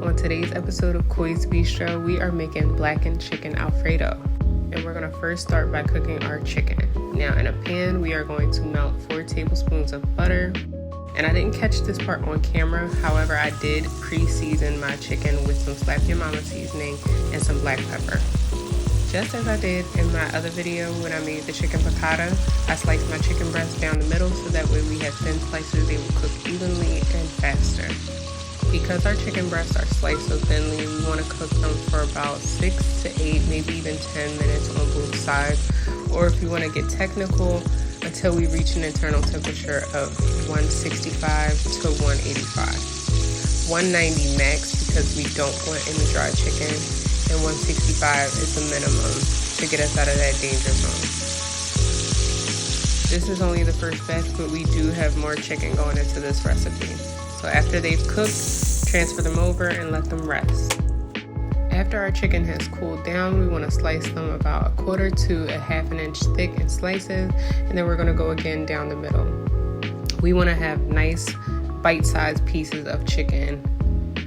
On today's episode of Koi's Bistro, we are making blackened chicken Alfredo. And we're going to first start by cooking our chicken. Now in a pan, we are going to melt 4 tablespoons of butter. And I didn't catch this part on camera, however I did pre-season my chicken with some Slap Your Mama seasoning and some black pepper. Just as I did in my other video when I made the chicken piccata, I sliced my chicken breast down the middle so that way we have thin slices, they will cook evenly and faster. Because our chicken breasts are sliced so thinly, we want to cook them for about 6 to 8, maybe even 10 minutes on both sides. Or if you want to get technical, until we reach an internal temperature of 165 to 185. 190 max because we don't want any dry chicken, and 165 is the minimum to get us out of that danger zone. This is only the first batch, but we do have more chicken going into this recipe. So after they've cooked, transfer them over and let them rest. After our chicken has cooled down, we want to slice them about 1/4 to 1/2 inch thick in slices, and then we're going to go again down the middle. We want to have nice bite-sized pieces of chicken.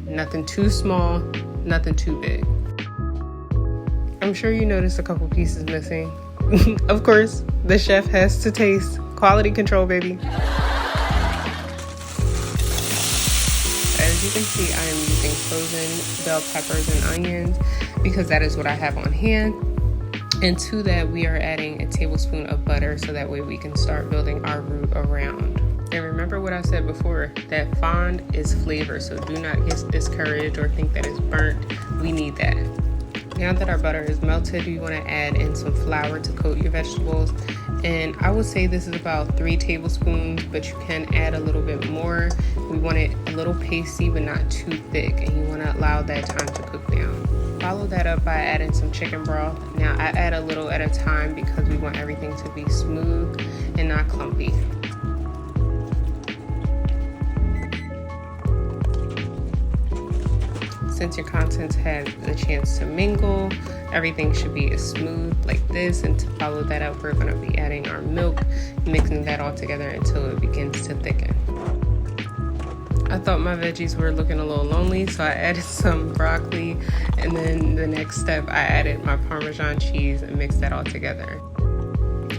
Nothing too small, nothing too big. I'm sure you noticed a couple pieces missing. Of course, the chef has to taste. Quality control, baby. As you can see, I am using frozen bell peppers and onions because that is what I have on hand. And to that, we are adding a tablespoon of butter so that way we can start building our roux around. And remember what I said before, that fond is flavor, so do not get discouraged or think that it's burnt. We need that. Now that our butter is melted, you want to add in some flour to coat your vegetables. And I would say this is about 3 tablespoons, but you can add a little bit more. We want it a little pasty, but not too thick, and you want to allow that time to cook down. Follow that up by adding some chicken broth. Now I add a little at a time because we want everything to be smooth and not clumpy. Since your contents had the chance to mingle, everything should be as smooth like this. And to follow that up, we're going to be adding our milk, mixing that all together until it begins to thicken. I thought my veggies were looking a little lonely, so I added some broccoli, and then the next step I added my Parmesan cheese and mixed that all together.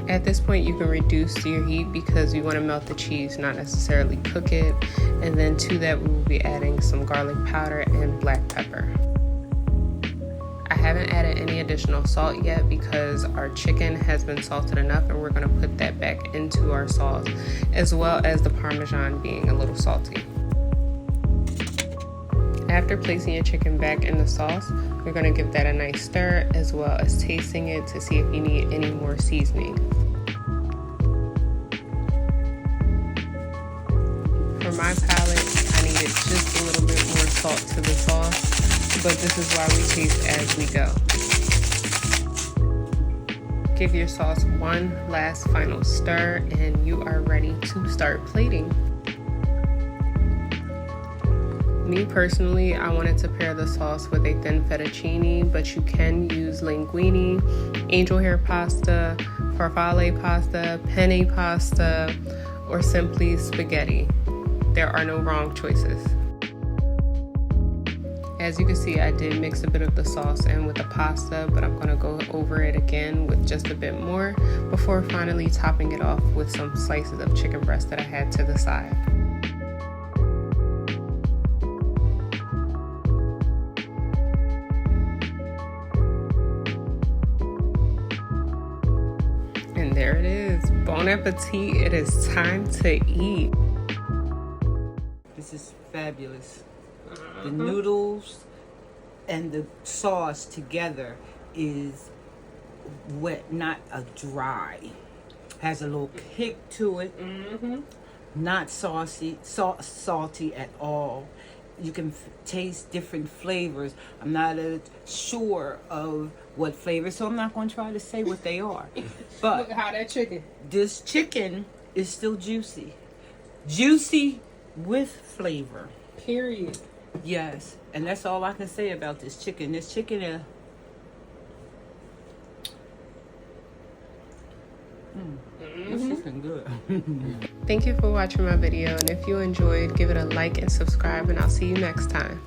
At this point, you can reduce your heat because we want to melt the cheese, not necessarily cook it. And then to that, we will be adding some garlic powder and black pepper. I haven't added any additional salt yet because our chicken has been salted enough, and we're going to put that back into our sauce, as well as the Parmesan being a little salty. After placing your chicken back in the sauce, we're going to give that a nice stir, as well as tasting it to see if you need any more seasoning. For my palate, I needed just a little bit more salt to the sauce, but this is why we taste as we go. Give your sauce one last final stir, and you are ready to start plating. Me personally, I wanted to pair the sauce with a thin fettuccine, but you can use linguine, angel hair pasta, farfalle pasta, penne pasta, or simply spaghetti. There are no wrong choices. As you can see, I did mix a bit of the sauce in with the pasta, but I'm going to go over it again with just a bit more before finally topping it off with some slices of chicken breast that I had to the side. And there it is. Bon appetit. It is time to eat. This is fabulous. The noodles and the sauce together is wet, not a dry. Has a little kick to it. Not salty at all. You can taste different flavors. I'm not sure of what flavors, so I'm not going to try to say what they are. But look how that chicken. This chicken is still juicy. Juicy with flavor. Period. Yes, and that's all I can say about this chicken. This chicken is... This chicken good. Thank you for watching my video, and if you enjoyed, give it a like and subscribe, and I'll see you next time.